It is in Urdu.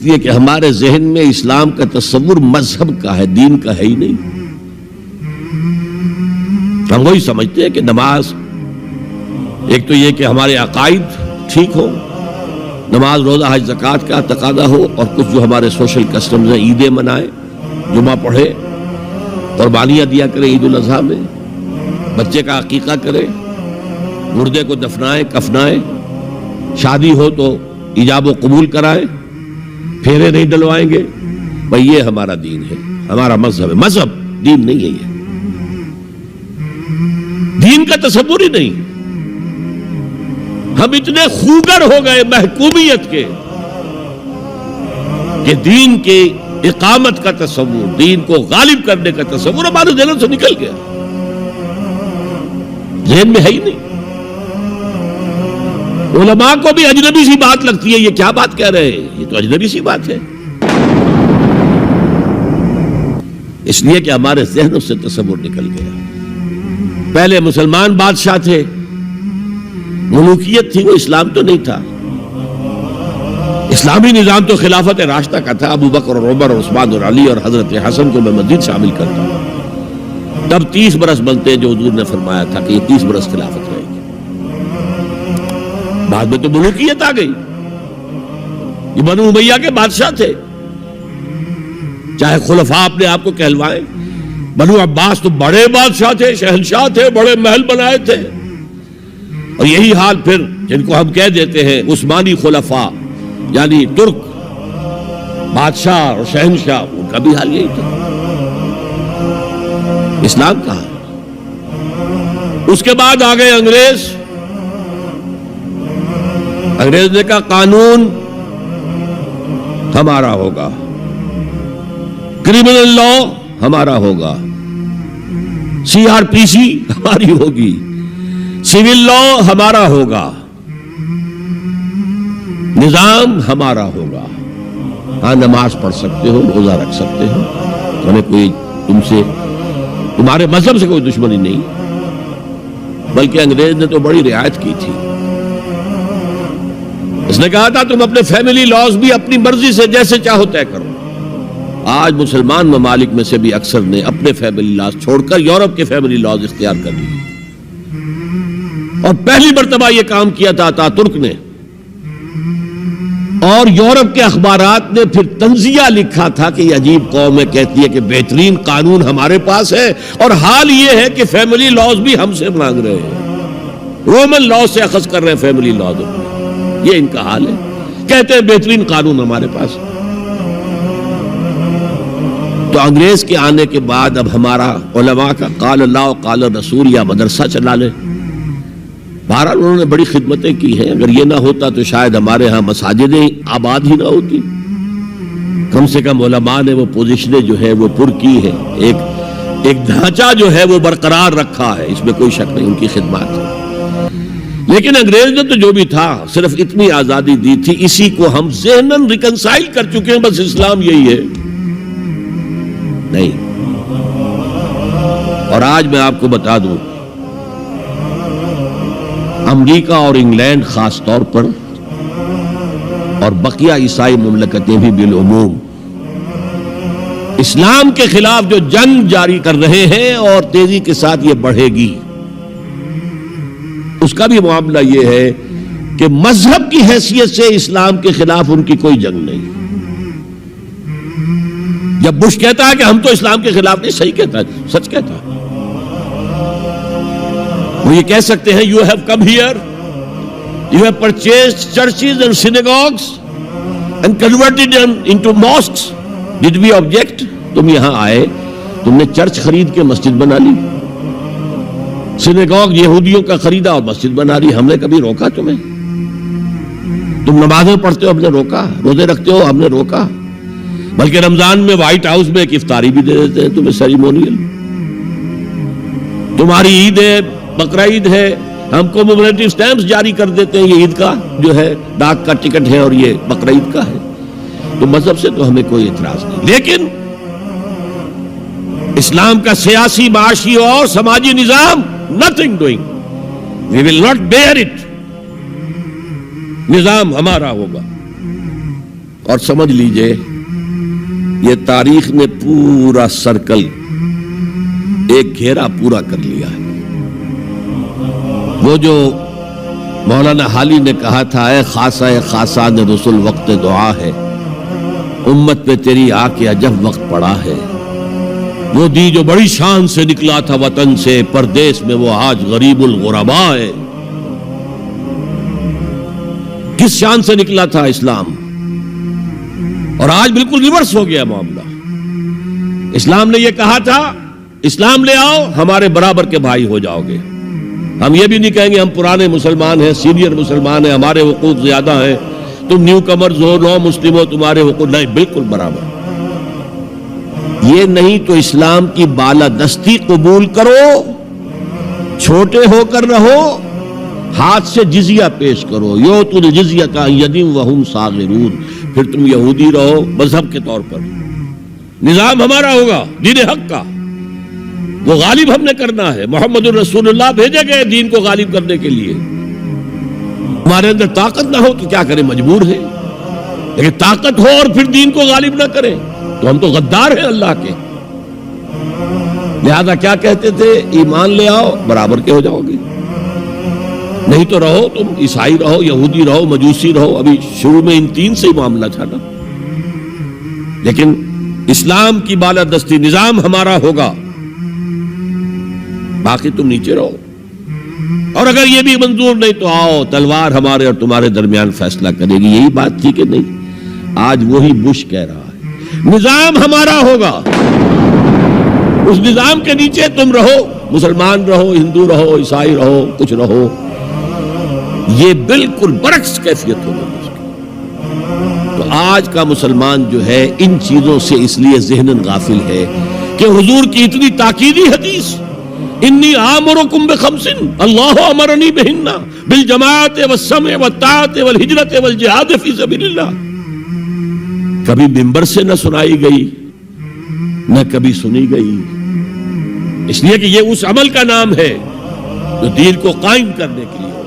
یہ کہ ہمارے ذہن میں اسلام کا تصور مذہب کا ہے، دین کا ہے ہی نہیں۔ ہم وہی سمجھتے ہیں کہ نماز ایک تو یہ کہ ہمارے عقائد ٹھیک ہو، نماز روزہ حج زکوٰۃ کا تقاضا ہو، اور کچھ جو ہمارے سوشل کسٹمز ہیں، عیدیں منائے، جمعہ پڑھے، قربانیاں دیا کرے عید الاضحیٰ میں، بچے کا عقیقہ کرے، مردے کو دفنائے کفنائے، شادی ہو تو ایجاب و قبول کرائے، پھیرے نہیں ڈلوائیں گے۔ بھئی یہ ہمارا دین ہے، ہمارا مذہب ہے۔ مذہب دین نہیں ہے، یہ دین کا تصور ہی نہیں۔ ہم اتنے خوگر ہو گئے محکومیت کے کہ دین کی اقامت کا تصور، دین کو غالب کرنے کا تصور ہمارے ذہن سے نکل گیا، ذہن میں ہے ہی نہیں۔ علماء کو بھی اجنبی سی بات لگتی ہے، یہ کیا بات کہہ رہے ہیں، یہ تو اجنبی سی بات ہے، اس لیے کہ ہمارے ذہنوں سے تصور نکل گیا۔ پہلے مسلمان بادشاہ تھے، ملوکیت تھی، وہ اسلام تو نہیں تھا۔ اسلامی نظام تو خلافت راشدہ کا تھا، ابو بکر اور عمر اور عثمان اور علی اور حضرت حسن کو میں مزید شامل کرتا ہوں۔ تب 30 برس بنتے ہیں جو حضور نے فرمایا تھا کہ یہ 30 برس خلافت رہے گی۔ بعد میں تو ملوکیت آ گئی، یہ بنو امیہ کے بادشاہ تھے، چاہے خلفاء اپنے آپ کو کہلوائیں۔ بنو عباس تو بڑے بادشاہ تھے، شہنشاہ تھے، بڑے محل بنائے تھے، اور یہی حال پھر جن کو ہم کہہ دیتے ہیں عثمانی خلفاء، یعنی ترک بادشاہ اور شہنشاہ، ان کا بھی حال یہی تھا۔ اسلام کہاں؟ اس کے بعد آ گئے انگریز۔ انگریز نے کہا قانون ہمارا ہوگا، کرمنل لا ہمارا ہوگا، CRPC ہماری ہوگی، سول لا ہمارا ہوگا، نظام ہمارا ہوگا۔ ہاں نماز پڑھ سکتے ہو، روزہ رکھ سکتے ہو، ہمیں کوئی تمہارے مذہب سے کوئی دشمنی نہیں، بلکہ انگریز نے تو بڑی رعایت کی تھی۔ اس نے کہا تھا تم اپنے فیملی لاز بھی اپنی مرضی سے جیسے چاہو طے کرو۔ آج مسلمان ممالک میں سے بھی اکثر نے اپنے فیملی لاز چھوڑ کر یورپ کے فیملی لاز اختیار کر لیے، اور پہلی مرتبہ یہ کام کیا تھا ترک نے، اور یورپ کے اخبارات نے پھر تنزیہ لکھا تھا کہ یہ عجیب قوم ہے، کہتی ہے کہ بہترین قانون ہمارے پاس ہے، اور حال یہ ہے کہ فیملی لاز بھی ہم سے مانگ رہے ہیں، رومن لاز سے اخذ کر رہے ہیں فیملی لاز، یہ ان کا حال ہے، کہتے ہیں بہترین قانون ہمارے پاس۔ تو انگریز کے آنے کے بعد اب ہمارا علماء کا قال اللہ و قال رسول یا مدرسہ چلا لے۔ بہرحال انہوں نے بڑی خدمتیں کی ہیں، اگر یہ نہ ہوتا تو شاید ہمارے ہاں مساجدیں آباد ہی نہ ہوتی۔ کم سے کم علماء نے وہ پوزیشنیں جو ہے وہ پر کی ہے، ایک ڈھانچہ جو ہے وہ برقرار رکھا ہے، اس میں کوئی شک نہیں، ان کی خدمات ہے۔ لیکن انگریز نے تو جو بھی تھا صرف اتنی آزادی دی تھی، اسی کو ہم ذہناً ریکنسائل کر چکے ہیں، بس اسلام یہی ہے نہیں۔ اور آج میں آپ کو بتا دوں، امریکہ اور انگلینڈ خاص طور پر، اور بقیہ عیسائی مملکتیں بھی بالعموم، اسلام کے خلاف جو جنگ جاری کر رہے ہیں، اور تیزی کے ساتھ یہ بڑھے گی، اس کا بھی معاملہ یہ ہے کہ مذہب کی حیثیت سے اسلام کے خلاف ان کی کوئی جنگ نہیں۔ جب بش کہتا ہے کہ ہم تو اسلام کے خلاف نہیں، صحیح کہتا ہے، سچ کہتا ہے، وہ یہ کہہ سکتے ہیں you have come here, you have purchased churches and synagogues and converted them into mosques. Did we object? تم یہاں آئے، تم نے چرچ خرید کے مسجد بنا لی، سینیگوگ یہودیوں کا خریدا اور مسجد بنا لی، ہم نے کبھی روکا تمہیں؟ تم نمازیں پڑھتے ہو، ہم نے روکا؟ روزے رکھتے ہو، ہم نے روکا؟ بلکہ رمضان میں وائٹ ہاؤس میں ایک افطاری بھی دے دیتے ہیں تمہیں، سیریمونیل۔ تمہاری عید ہے، بقرہ عید ہے، ہم کو کمیموریٹو سٹیمپس جاری کر دیتے ہیں، یہ عید کا جو ہے ڈاک کا ٹکٹ ہے اور یہ بقرہ عید کا ہے۔ تو مذہب سے تو ہمیں کوئی اعتراض نہیں، لیکن اسلام کا سیاسی، معاشی اور سماجی نظام nothing doing. We will not bear it. نظام ہمارا ہوگا۔ اور سمجھ لیجئے یہ تاریخ نے پورا سرکل ایک گھیرا پورا کر لیا ہے. وہ جو مولانا حالی نے کہا تھا اے خاصہ خاصان رسول وقت دعا ہے، امت پہ تیری آ کے عجب وقت پڑا ہے. وہ دی جو بڑی شان سے نکلا تھا وطن سے، پردیس میں وہ آج غریب الغرباء ہے. کس شان سے نکلا تھا اسلام، اور آج بالکل ریورس ہو گیا معاملہ. اسلام نے یہ کہا تھا اسلام لے آؤ ہمارے برابر کے بھائی ہو جاؤ گے. ہم یہ بھی نہیں کہیں گے ہم پرانے مسلمان ہیں، سینئر مسلمان ہیں، ہمارے حقوق زیادہ ہیں، تم نیو کمرز ہو، نو مسلم ہو، تمہارے حقوق نہیں، بالکل برابر. یہ نہیں تو اسلام کی بالادستی قبول کرو، چھوٹے ہو کر رہو، ہاتھ سے جزیہ پیش کرو. یؤتون الجزیۃ عن ید وہم صاغرون. پھر تم یہودی رہو مذہب کے طور پر، نظام ہمارا ہوگا دین حق کا، وہ غالب ہم نے کرنا ہے. محمد الرسول اللہ بھیجے گئے دین کو غالب کرنے کے لیے. ہمارے اندر طاقت نہ ہو تو کیا کریں، مجبور ہے. لیکن طاقت ہو اور پھر دین کو غالب نہ کریں تو ہم تو غدار ہیں اللہ کے. لہذا کیا کہتے تھے، ایمان لے آؤ برابر کے ہو جاؤ گے، نہیں تو رہو تم عیسائی رہو، یہودی رہو، مجوسی رہو. ابھی شروع میں ان تین سے ہی معاملہ تھا نا. لیکن اسلام کی بالادستی نظام ہمارا ہوگا، باقی تم نیچے رہو. اور اگر یہ بھی منظور نہیں تو آؤ تلوار ہمارے اور تمہارے درمیان فیصلہ کرے گی. یہی بات تھی کہ نہیں؟ آج وہی بش کہہ رہا ہے نظام ہمارا ہوگا، اس نظام کے نیچے تم رہو، مسلمان رہو، ہندو رہو، عیسائی رہو، کچھ رہو. یہ بالکل برعکس کیفیت ہوگی. تو آج کا مسلمان جو ہے ان چیزوں سے اس لیے ذہناً غافل ہے کہ حضور کی اتنی تاکیدی حدیث انی آمرکم بخمس اللہ امرنی بہن بالجماعت والسمع والطاعت والہجرت والجہاد فی سبیل اللہ کبھی ممبر سے نہ سنائی گئی نہ کبھی سنی گئی. اس لیے کہ یہ اس عمل کا نام ہے جو دین کو قائم کرنے کے لیے